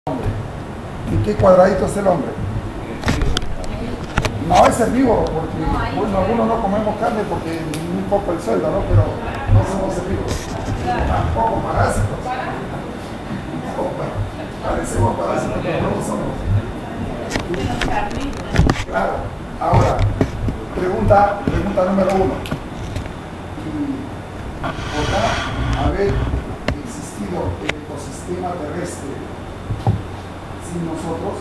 ¿En qué cuadradito está el hombre? No es herbívoro, porque bueno, algunos no comemos carne porque es muy poco el sueldo, ¿no? Pero no somos herbívoros. Tampoco parásitos. Parecemos parásitos, pero no somos. Claro. Ahora, pregunta número 1. ¿Podrá haber existido el ecosistema terrestre sin nosotros?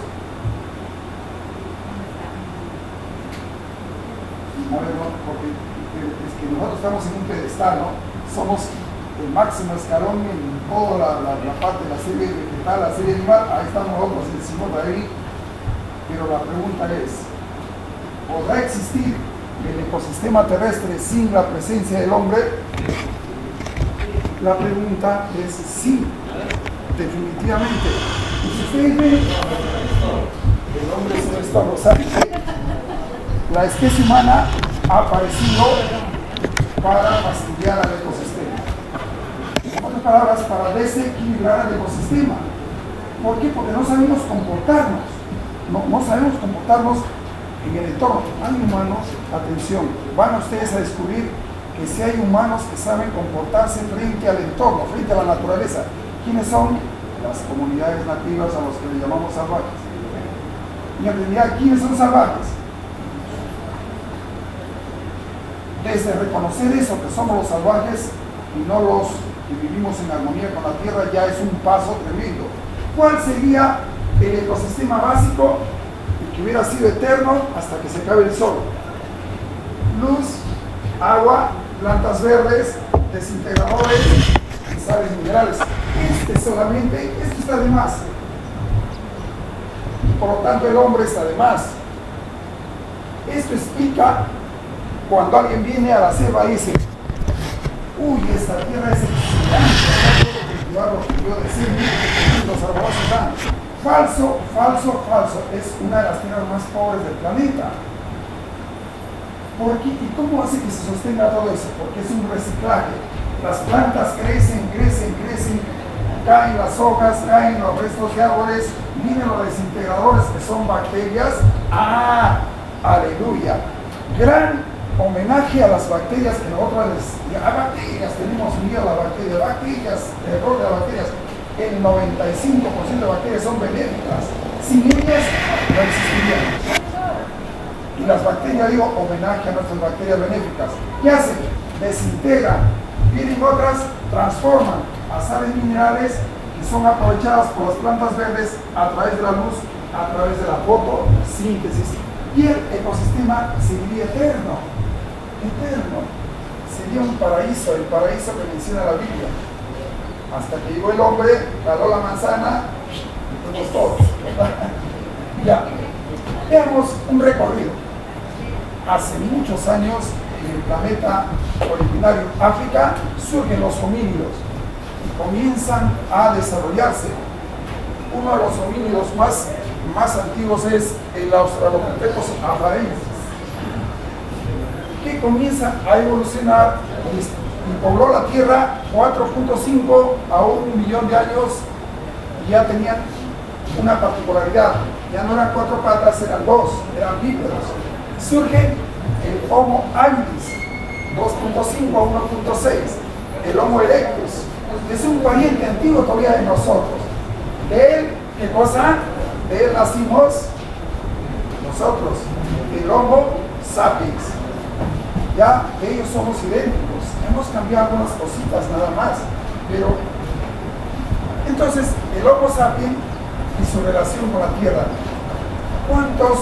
A ver, no, porque es que nosotros estamos en un pedestal, ¿no? Somos el máximo escalón en toda la parte de la serie vegetal, la serie animal, ahí estamos nosotros encima de ahí. Pero la pregunta es, ¿podrá existir el ecosistema terrestre sin la presencia del hombre? La pregunta es sí, definitivamente. Y si ustedes ven, el hombre se está rozando. La especie humana ha aparecido para fastidiar al ecosistema. En otras palabras, para desequilibrar al ecosistema. ¿Por qué? Porque no sabemos comportarnos. No sabemos comportarnos en el entorno. Hay humanos, atención, van ustedes a descubrir que si hay humanos que saben comportarse frente al entorno, frente a la naturaleza. ¿Quiénes son? Las comunidades nativas a los que le llamamos salvajes. Y en realidad, ¿quiénes son salvajes? Desde reconocer eso, que somos los salvajes y no los que vivimos en armonía con la tierra, ya es un paso tremendo. ¿Cuál sería el ecosistema básico que hubiera sido eterno hasta que se acabe el sol? Luz, agua, plantas verdes, desintegradores y sales minerales. Esto está de más. Y por lo tanto el hombre está de más. Esto explica cuando alguien viene a la selva y dice: uy, esta tierra es excelente, cultivar lo que yo deseo, los arbolados dan. Falso, falso, falso. Es una de las tierras más pobres del planeta. ¿Por qué? ¿Y cómo hace que se sostenga todo eso? Porque es un reciclaje. Las plantas crecen, caen las hojas, caen los restos de árboles, vienen los desintegradores que son bacterias. ¡Ah! ¡Aleluya! Gran homenaje a las bacterias que nosotros tenemos miedo a las bacterias, error de las bacterias. El 95% de bacterias son benéficas. Sin ellas no existirían. Y las bacterias, digo, homenaje a nuestras bacterias benéficas. ¿Qué hacen? Desintegran. Vienen otras, transforman a sales minerales que son aprovechadas por las plantas verdes a través de la luz, a través de la fotosíntesis. Y el ecosistema seguiría eterno. Eterno. Sería un paraíso, el paraíso que menciona la Biblia. Hasta que llegó el hombre, jaló la manzana y fuimos todos. Ya. Veamos un recorrido. Hace muchos años, en el planeta originario África, surgen los homínidos y comienzan a desarrollarse. Uno de los homínidos más antiguos es el Australopithecus afarensis, que comienza a evolucionar y pobló la Tierra 4.5 a 1 millón de años, y ya tenían una particularidad. Ya no eran 4 patas, eran 2, eran bípedos. Surge el Homo habilis, 2.5 a 1.6, el Homo erectus, es un pariente antiguo todavía de nosotros. De él, ¿qué cosa? De él nacimos nosotros, el Homo sapiens. Ya ellos somos idénticos, hemos cambiado algunas cositas nada más, pero entonces el Homo sapiens y su relación con la Tierra. ¿Cuántos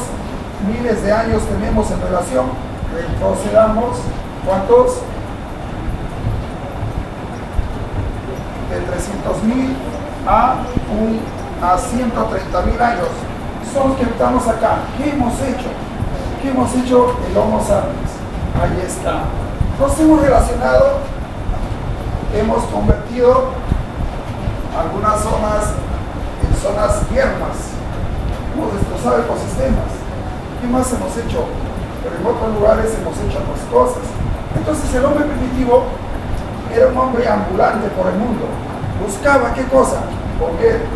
miles de años tenemos en relación? Retrocedamos. ¿Cuántos? De 300.000 a 130.000 años. Son los que estamos acá. ¿Qué hemos hecho? ¿Qué hemos hecho el Homo sapiens? Ahí está. Nos hemos relacionado, hemos convertido algunas zonas en zonas yermas, hemos destrozado ecosistemas. ¿Qué más hemos hecho? Pero en otros lugares hemos hecho otras cosas. Entonces el hombre primitivo era un hombre ambulante por el mundo. Buscaba ¿qué cosa? Comer,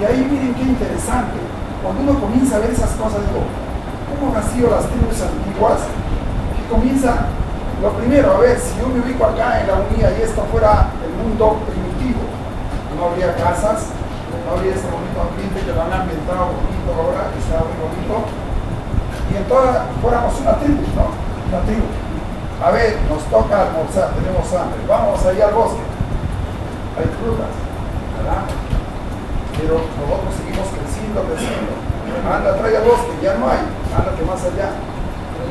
Y ahí miren qué interesante, cuando uno comienza a ver esas cosas, digo, ¿cómo han sido las tribus antiguas? Que comienza, lo primero, a ver, si yo me ubico acá en la unidad y esto fuera el mundo primitivo, no habría casas, no habría este bonito ambiente que lo han ambientado bonito ahora, que está muy bonito, y entonces fuéramos una tribu, ¿no? Una tribu. A ver, nos toca almorzar, tenemos hambre, vamos allá al bosque, hay frutas, ¿verdad? Pero nosotros seguimos creciendo. Anda, trae al bosque, ya no hay, ándate más allá,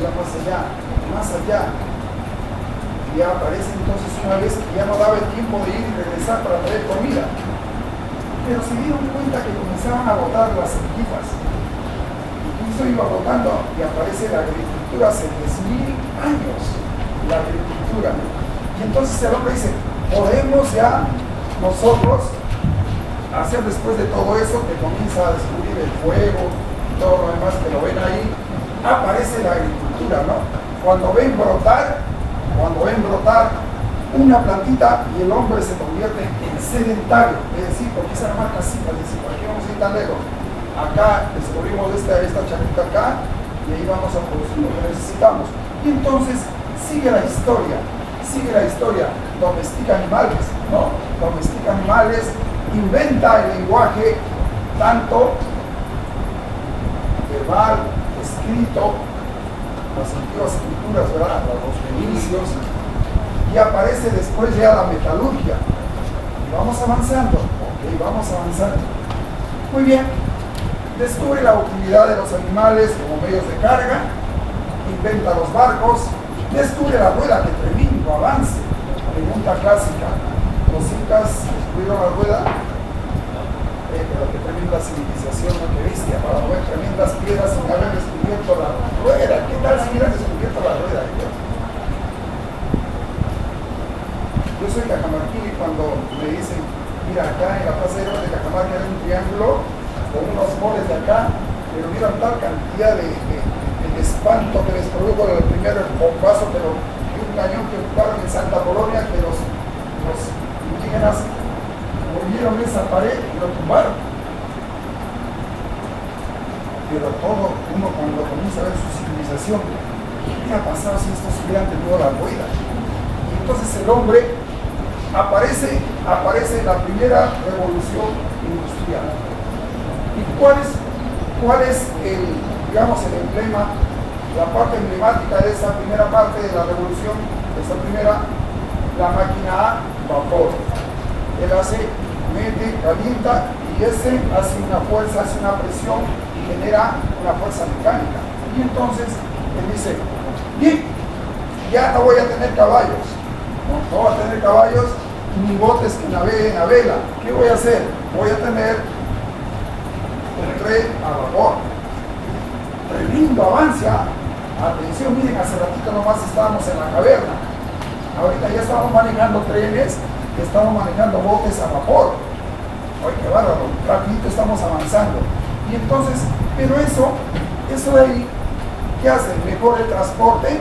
más allá. Y ya aparece entonces una vez que ya no daba el tiempo de ir y regresar para traer comida. Pero se dieron cuenta que comenzaban a botar las semillitas. Incluso iba botando y aparece la agricultura hace 10.000 años. La agricultura. Y entonces el hombre dice, podemos ya nosotros hacer después de todo eso, que comienza a descubrir el fuego y todo lo demás que lo ven ahí, aparece la agricultura, ¿no? Cuando ven brotar una plantita y el hombre se convierte en sedentario, es decir, porque esa marca casitas, es decir, ¿por qué vamos a ir tan lejos? Acá descubrimos esta chaqueta acá y ahí vamos a producir lo que necesitamos. Y entonces sigue la historia, domestica animales, ¿no? Domestica animales, inventa el lenguaje tanto verbal, escrito, las antiguas escrituras, ¿verdad? Los fenicios, y aparece después ya la metalurgia. Y vamos avanzando, vamos avanzando. Muy bien, descubre la utilidad de los animales como medios de carga, inventa los barcos, descubre la rueda, que tremendo avance. Pregunta clásica, ¿los incas descubrieron la rueda? Pero qué tremenda civilización, ¿no? Qué bestia, para mover tremendas piedras sin haber descubierto la rueda. ¿Qué tal si hubieran descubierto la rueda? Yo soy cajamarquí y cuando me dicen, mira, acá en la plaza de Cajamarca hay un triángulo con unos moles de acá, pero vieron tal cantidad de espanto que les produjo el primer bombazo, pero un cañón que ocuparon en Santa Polonia, que los indígenas volvieron esa pared y lo tumbaron. Pero todo uno cuando comienza a ver su civilización, ¿qué hubiera pasado si estos hubieran tenido la rueda? Y entonces el hombre aparece en la primera revolución industrial. ¿Y cuál es el emblema, la parte emblemática de esa primera parte de la revolución, la máquina a vapor? Él mete, calienta y ese hace una fuerza, hace una presión y genera una fuerza mecánica. Y entonces él dice, bien, ya no voy a tener caballos, no voy a tener caballos ni botes que naveguen a vela. ¿Qué voy a hacer? Voy a tener un tren a vapor. Tremendo avance. Atención, miren, hace ratito nomás estábamos en la caverna. Ahorita ya estamos manejando trenes, estamos manejando botes a vapor. Oye, qué bárbaro, rapidito estamos avanzando. Y entonces, pero eso de ahí, ¿qué hace? Mejora el transporte,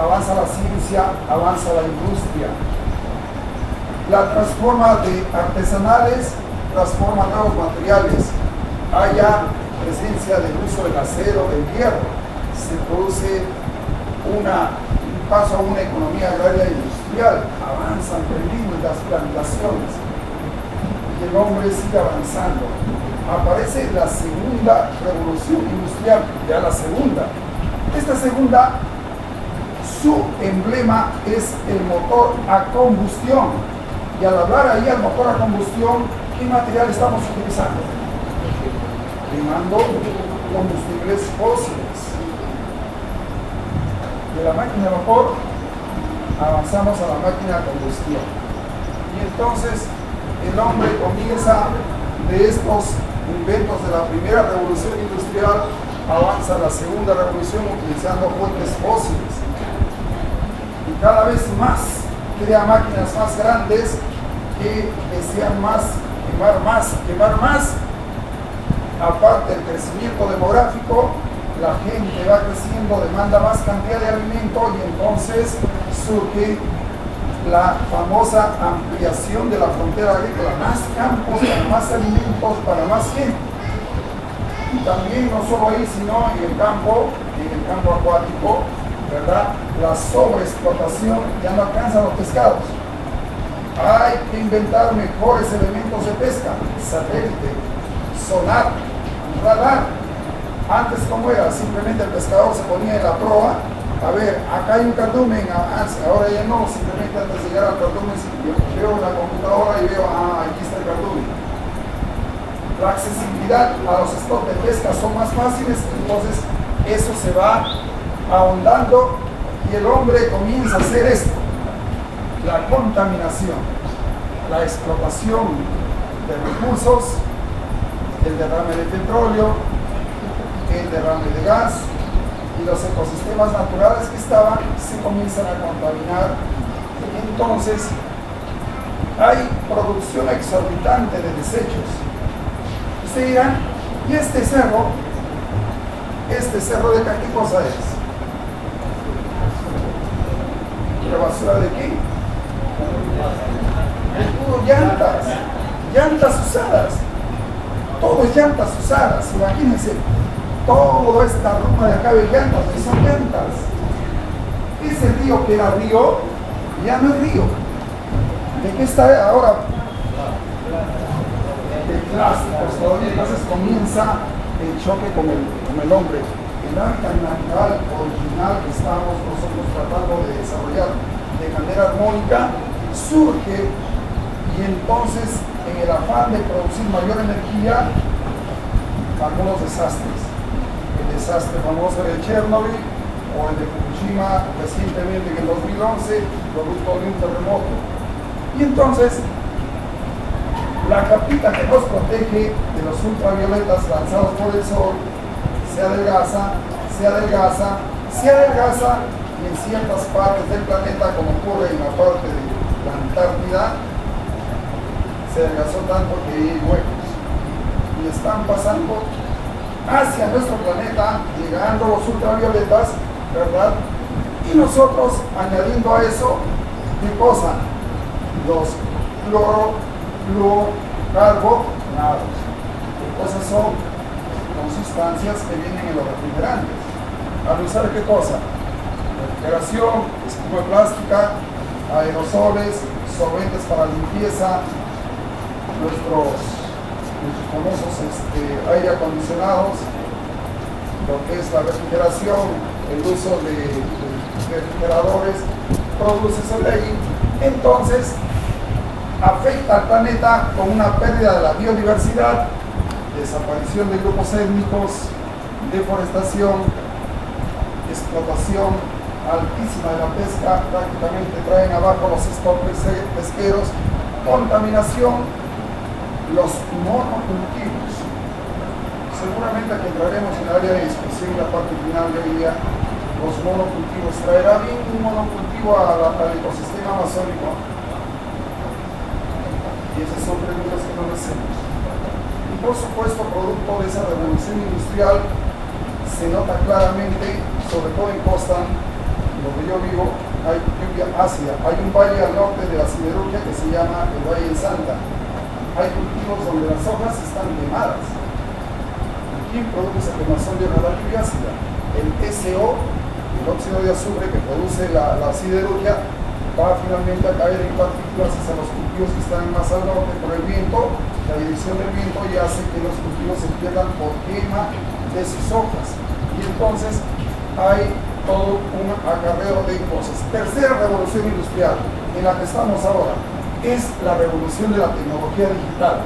avanza la ciencia, avanza la industria. La transforma de artesanales, transforma nuevos materiales. Haya presencia del uso del acero, del hierro. Se produce un paso a una economía agraria industrial. Avanzan tremendo las plantaciones. Y el hombre sigue avanzando. Aparece la segunda revolución industrial, ya la segunda. Esta segunda, su emblema es el motor a combustión. Y al hablar ahí al motor a combustión, ¿qué material estamos utilizando? Quemando combustibles fósiles. De la máquina de vapor avanzamos a la máquina de combustión. Y entonces el hombre comienza de estos inventos de la primera revolución industrial, avanza a la segunda revolución utilizando fuentes fósiles. Y cada vez más crea máquinas más grandes que desean quemar más. Aparte del crecimiento demográfico, la gente va creciendo, demanda más cantidad de alimento y entonces surge la famosa ampliación de la frontera agrícola, más campos, para más alimentos, para más gente. Y también no solo ahí, sino en el campo acuático, ¿verdad? La sobreexplotación, ya no alcanzan los pescados. Hay que inventar mejores elementos de pesca, satélite, sonar, radar. Antes, ¿cómo era? Simplemente el pescador se ponía en la proa, a ver, acá hay un cardumen, ahora ya no, simplemente antes de llegar al cardumen, veo la computadora y veo, aquí está el cardumen. La accesibilidad a los stocks de pesca son más fáciles, entonces eso se va ahondando y el hombre comienza a hacer esto: la contaminación, la explotación de recursos, el derrame de petróleo, el derrame de gas, y los ecosistemas naturales que estaban se comienzan a contaminar. Entonces hay producción exorbitante de desechos. Ustedes dirán, ¿y este cerro de qué cosa es? ¿La basura de qué? Es puro llantas usadas. Todo es llantas usadas, imagínense. Toda esta ruma de acá de llantas, que son llantas. Ese río que era río, ya no es río. ¿De qué está ahora? De plásticos todavía. Entonces comienza el choque con el hombre. El hábitat natural original que estamos nosotros tratando de desarrollar de manera armónica surge, y entonces en el afán de producir mayor energía, algunos desastres. El desastre famoso de Chernobyl o el de Fukushima recientemente en el 2011, producto de un terremoto. Y entonces la capita que nos protege de los ultravioletas lanzados por el sol se adelgaza, y en ciertas partes del planeta, como ocurre en la parte de la Antártida, se adelgazó tanto que hay huecos y están pasando hacia nuestro planeta, llegando los ultravioletas, ¿verdad? Y nosotros añadiendo a eso, ¿qué cosa? Los fluorocarbonados. ¿Qué cosas son? Son sustancias que vienen en los refrigerantes. ¿A usar qué cosa? Refrigeración, espuma plástica, aerosoles, solventes para limpieza, nuestros famosos aire acondicionados, lo que es la refrigeración, el uso de refrigeradores, produce eso de ahí. Entonces afecta al planeta con una pérdida de la biodiversidad, desaparición de grupos étnicos, deforestación, explotación altísima de la pesca, prácticamente traen abajo los stocks pesqueros, contaminación, los monocultivos. Seguramente que entraremos en el área de discusión en la parte final de hoy día. Los monocultivos, ¿traerá bien un monocultivo al ecosistema amazónico? Y esas son preguntas que nos hacemos. Y por supuesto, producto de esa revolución industrial, se nota claramente, sobre todo en costa, donde yo vivo, hay lluvia ácida. Hay un valle al norte de la siderurgia que se llama el Valle de Santa. Hay cultivos donde las hojas están quemadas. ¿Quién produce esa quemación de la lluvia ácida? El SO, el óxido de azufre que produce la siderurgia, va finalmente a caer en partículas hacia los cultivos que están más al norte por el viento. La dirección del viento y hace que los cultivos se pierdan por quema de sus hojas. Y entonces hay todo un acarreo de cosas. Tercera revolución industrial en la que estamos ahora es la revolución de la tecnología digital.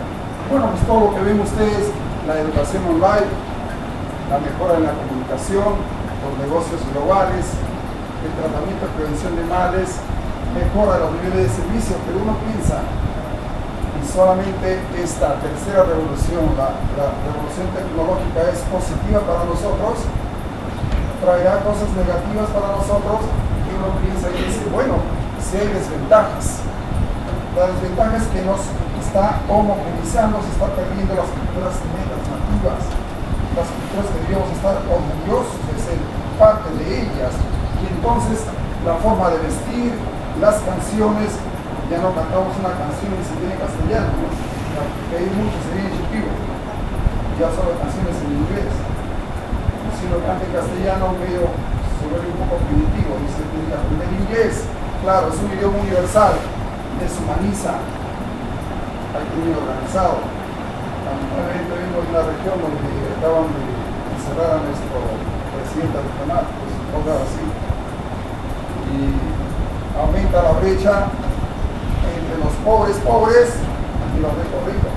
Bueno, pues todo lo que ven ustedes, la educación online, la mejora en la comunicación, los negocios globales, el tratamiento y prevención de males, mejora los niveles de servicio, pero uno piensa y solamente esta tercera revolución, la revolución tecnológica, es positiva para nosotros, traerá cosas negativas para nosotros, y uno piensa y dice, bueno, si hay desventajas. La desventaja es que nos está homogeneizando, se está perdiendo las culturas nativas, las culturas que deberíamos estar orgullosos de ser parte de ellas. Y entonces la forma de vestir, las canciones, canciones, ya no cantamos una canción ni siquiera en castellano, ¿no? Porque hay muchos ahí en Shipibo, ya solo canciones en inglés. Si lo canta en castellano, medio se vuelve un poco primitivo, dice que tiene que aprender inglés. Claro, es un idioma universal, deshumaniza, hay que ir organizado. Lamentablemente vengo de una región donde acaban de encerrar a nuestro presidente regional, pues cosas así. Y aumenta la brecha entre los pobres y los ricos ricos.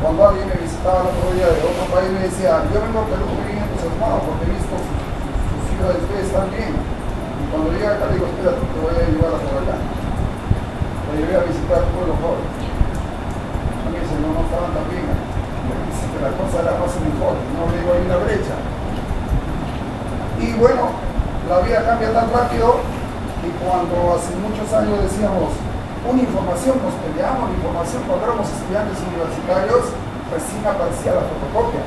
Cuando alguien me visitaba el otro día de otro país me decía, yo vengo a Perú muy bien entusiasmado porque he visto sus ciudades, ustedes están bien. Y cuando llega acá digo, espérate, te voy a llevar a por acá. Lo llevé a visitar el pueblo joven. A mí me dice, no estaban tan bien. Me dice que la cosa era más mejor, no le digo, hay una brecha. Y bueno, la vida cambia tan rápido que cuando hace muchos años decíamos, una información, nos peleamos la información cuando éramos estudiantes universitarios, recién aparecía la fotocopia.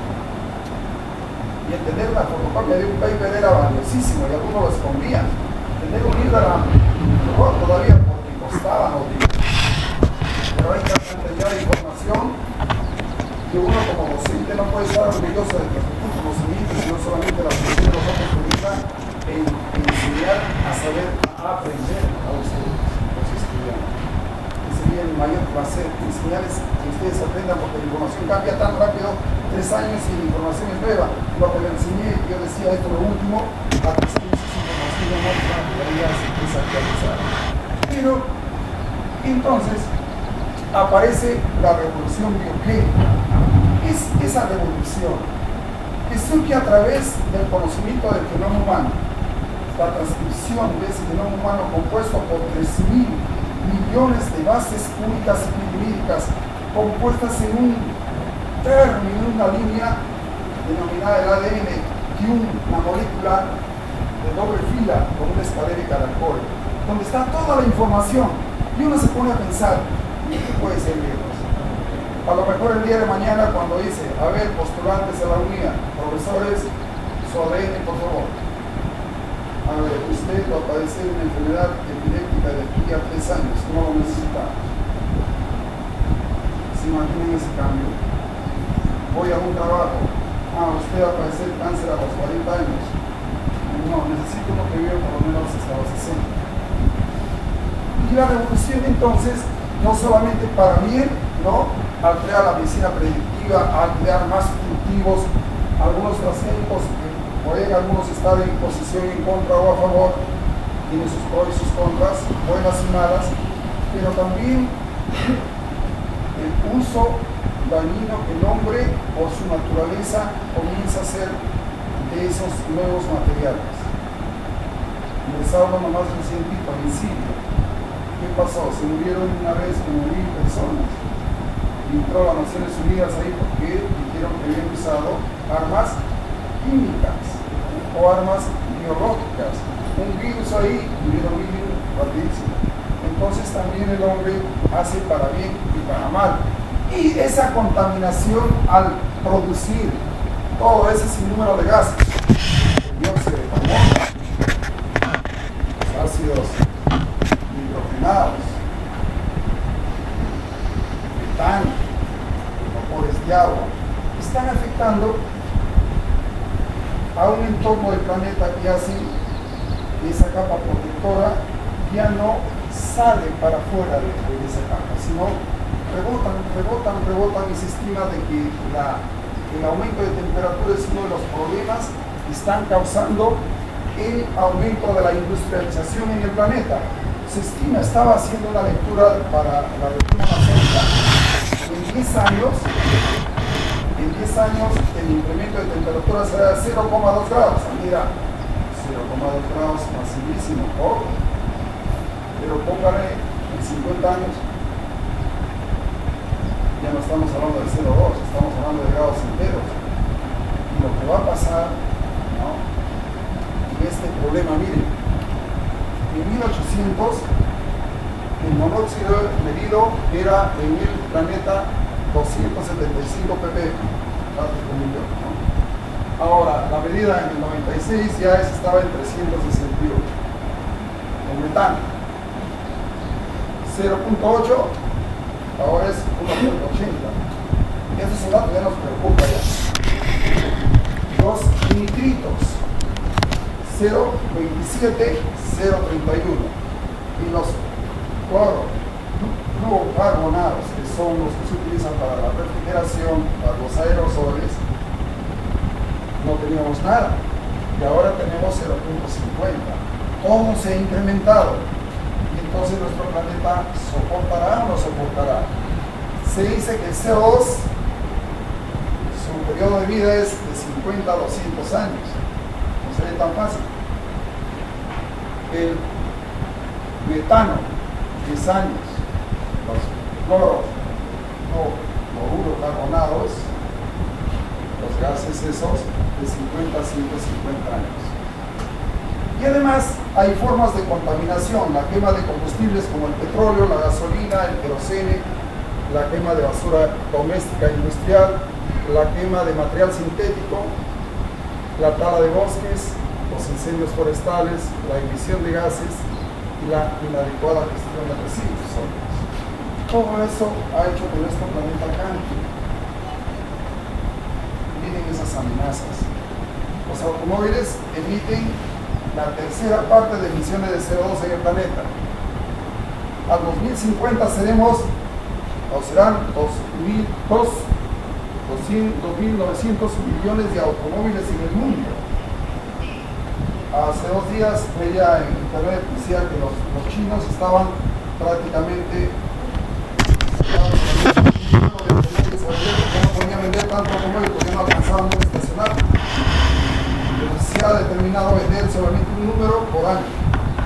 Y entender una fotocopia de un paper era valiosísimo y algunos lo escondían. Tener un libro era mejor todavía porque costaba los libros. Pero hay tanta cantidad de información que uno como docente no puede estar orgulloso de sus conocimientos, sino solamente la función de los otros que utilizan en enseñar a saber, a aprender a ustedes, los estudiantes. Sería el mayor placer enseñarles que ustedes aprendan porque la información cambia tan rápido, 3 años y la información es nueva. Lo que le enseñé, yo decía esto lo último, a 3 años es información más rápida, ya se empieza a actualizar. Pero entonces aparece la revolución biogénica. Es esa revolución que surge a través del conocimiento del genoma humano, la transcripción de ese genoma humano compuesto por 3.000 millones de bases únicas y jurídicas compuestas en un término, en una línea denominada el ADN, y una molécula de doble fila con una escalera de caracol, donde está toda la información. Y uno se pone a pensar, ¿qué puede ser Dios? A lo mejor el día de mañana cuando dice, a ver, postulantes a la unidad, profesores, su ADN, por favor. A ver, usted va a padecer una enfermedad epiléptica de aquí a 3 años, no lo necesitamos. ¿Se imaginan ese cambio? Voy a un trabajo, usted va a padecer cáncer a los 40 años. No, necesito uno que viva por lo menos hasta los 60. Y la revolución entonces, no solamente para bien, ¿no? Al crear la medicina predictiva, al crear más cultivos, algunos transgénicos que pueden algunos estar en posición en contra o a favor, tienen sus pros y sus contras, buenas y malas, pero también el uso dañino que el hombre, por su naturaleza, comienza a hacer de esos nuevos materiales. Les hablo nomás de un científico, homicidio. ¿Qué pasó? Se murieron una vez como 1000 personas. Y entró a las Naciones Unidas ahí porque dijeron que habían usado armas químicas o armas biológicas. Un virus ahí, murieron 1000 rapidísimo. Entonces también el hombre hace para bien y para mal. Y esa contaminación al producir todo ese sinnúmero de gases, el dióxido de carbono, los ácidos nitrogenados, metano, vapores de agua, están afectando a un entorno del planeta que hace que esa capa protectora ya no sale para afuera de esa capa, sino rebotan y se estima de que el aumento de temperatura es uno de los problemas que están causando el aumento de la industrialización en el planeta. Se estima, estaba haciendo una lectura para la lectura masónica, en 10 años el incremento de temperatura será de 0,2 grados. Mira, 0,2 grados facilísimo, poco. Pero póngale en 50 años, ya no estamos hablando de 0,2, estamos hablando de grados enteros. Y lo que va a pasar, ¿no? Y este problema, miren, en 1800 el monóxido medido era en el planeta 275 ppm, ¿no? Ahora, la medida en el 96 ya estaba en 368, el metano. 0.8, ahora es 1.80. Este es un dato que ya nos preocupa ya. Los nitritos, 0.27, 0.31. Y los fluorocarbonados, que son los que se utilizan para la refrigeración, para los aerosoles, no teníamos nada. Y ahora tenemos 0.50. Todo se ha incrementado. Y entonces nuestro planeta soportará o no soportará. Se dice que el CO2, su periodo de vida es de 50 a 200 años. No sería tan fácil. El metano, 10 años. Los fluorocarbonados, los gases esos, de 50 a 150 años. Y además hay formas de contaminación, la quema de combustibles como el petróleo, la gasolina, el querosene, la quema de basura doméstica e industrial, la quema de material sintético, la tala de bosques, los incendios forestales, la emisión de gases y la inadecuada gestión de residuos sólidos. Todo eso ha hecho que nuestro planeta cambie. Miren esas amenazas. Los automóviles emiten la tercera parte de emisiones de CO2 en el planeta. Al 2050 serán 2.900 millones de automóviles en el mundo. Hace 2 días veía en internet, decía que los chinos estaban prácticamente no podían vender tanto automóvil porque no alcanzaban un estacionar. Se ha determinado vender solamente un número por año.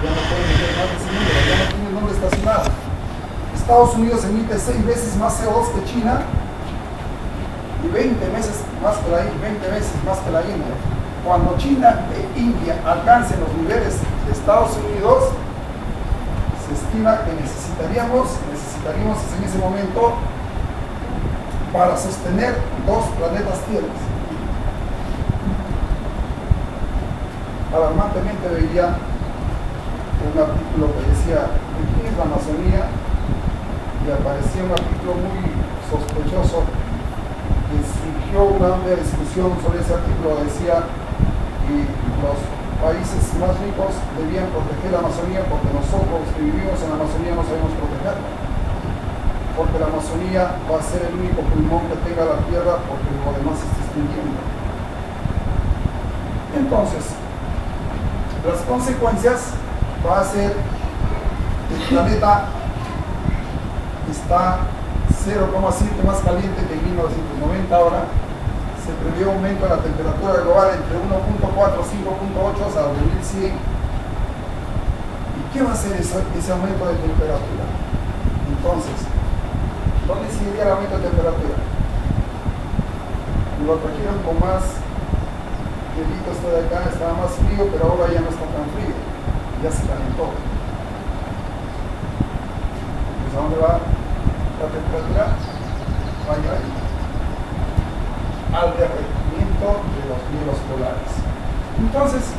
Ya no pueden vender más de ese número, ya no tienen dónde estacionar. Estados Unidos emite 6 veces más CO2 que China y 20 veces más que la India. Cuando China e India alcancen los niveles de Estados Unidos, se estima que necesitaríamos en ese momento para sostener 2 planetas tierras. Alarmantemente veía un artículo que decía ¿qué es la Amazonía? Y aparecía un artículo muy sospechoso que surgió una amplia discusión sobre ese artículo. Decía que los países más ricos debían proteger la Amazonía porque nosotros que vivimos en la Amazonía no sabemos protegerla, porque la Amazonía va a ser el único pulmón que tenga la tierra porque lo demás se está extinguiendo. Entonces, las consecuencias va a ser que el planeta está 0,7 más caliente que en 1990 ahora. Se prevé un aumento de la temperatura global entre 1.4 y 5.8 hasta 2100. ¿Y qué va a hacer ese aumento de temperatura? Entonces, ¿dónde se iría el aumento de temperatura? Lo trajeron con más hielito, esto de acá estaba más frío, pero ahora ya no está tan frío, ya se calentó. Pues ¿a dónde va la temperatura? Vaya ahí, al derretimiento de los hielos polares. Entonces,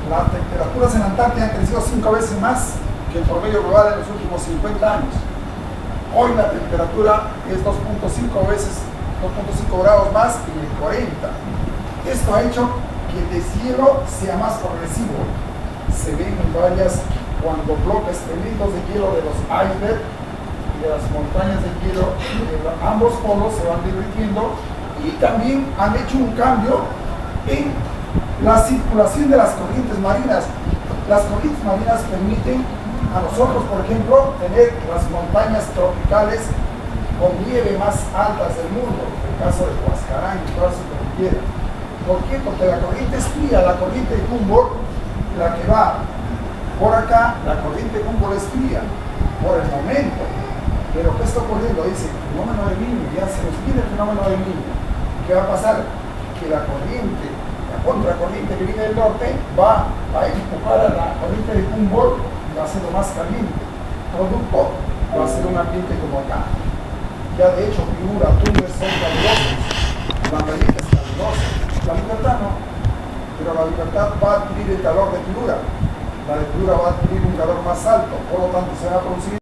las temperaturas en Antártida han crecido 5 veces más que el promedio global en los últimos 50 años. Hoy la temperatura es 2.5 grados más que en el 40. Esto ha hecho que el deshielo sea más progresivo. Se ven en vallas cuando bloques tremendos de hielo de los icebergs y de las montañas de hielo de ambos polos se van derritiendo, y también han hecho un cambio en la circulación de las corrientes marinas. Las corrientes marinas permiten a nosotros, por ejemplo, tener las montañas tropicales con nieve más altas del mundo, en el caso de Huascarán y toda su cordillera. ¿Por qué? Porque la corriente es fría, la corriente de Humboldt, la que va por acá, la corriente de Humboldt es fría, por el momento. Pero ¿qué está ocurriendo? Dice, el fenómeno del Niño, ya se nos viene el fenómeno del Niño. ¿Qué va a pasar? Que la corriente, la contracorriente que viene del norte, va a empujar a la corriente de Humboldt y va a ser lo más caliente. Producto va a ser un ambiente como acá. Ya de hecho, Piura, Tumbes son calurosos, la Margarita es calurosa, la Libertad no, pero la Libertad va a adquirir el calor de Piura, la de Piura va a adquirir un calor más alto, por lo tanto se va a producir